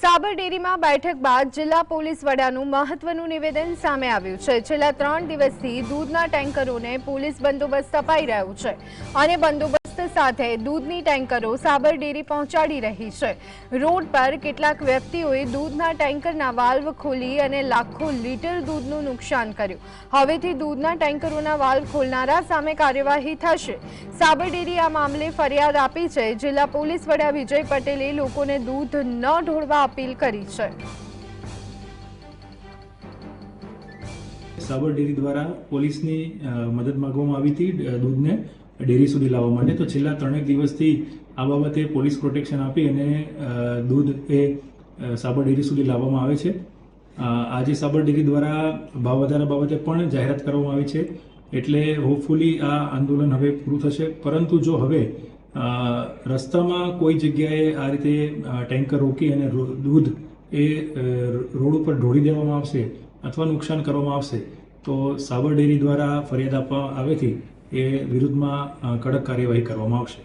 સાબર ડેરીમાં બેઠક બાદ જિલ્લા પોલીસ વડાનું મહત્વનું નિવેદન સામે આવ્યું છે। છેલ્લા 3 દિવસથી દૂધના ટેન્કરોને પોલીસ બંદોબસ્ત અપાઈ રહ્યો છે અને બંદોબસ્ત સાથે દૂધની ટેન્કરો સાબર ડેરી પહોંચાડી રહી છે। રોડ પર કેટલાક વ્યક્તિઓએ દૂધના ટેન્કરના વાલ્વ ખોલી અને લાખો લીટર દૂધનું નુકસાન કર્યું। હવેથી દૂધના ટેન્કરોના વાલ્વ ખોલનારા સામે કાર્યવાહી થશે। સાબર ડેરી આ મામલે ફરિયાદ આપી છે। જિલ્લા પોલીસ વડા વિજય પટેલે લોકોને દૂધ ન ઢોળવા अपील करी है। साबर डेरी द्वारा पुलिस ने मदद मांगवामां आवी थी दूध ने डेरी सुधी लाववा माटे। तो छेल्ला 3 दिवसथी आ बाबते पुलिस प्रोटेक्शन आपी अने दूध ए साबर डेरी सुधी लाववामां आवे छे। आजे साबर डेरी द्वारा भाव वधारा बाबते पण जाहेरात करवामां आवी छे, एटले होपफुली आ आंदोलन हवे पूरुं थशे। परंतु जो हवे रस्तामां कोई जग्याए आ रीते टेन्कर रोकी अने दूध ए रोड पर ढोળી देवामां आवशे अथवा नुकसान करवामां आवशे तो साबर डेरी द्वारा फरियाद आपवा आवेथी ए विरुद्धमां कड़क कार्यवाही करवामां आवशे।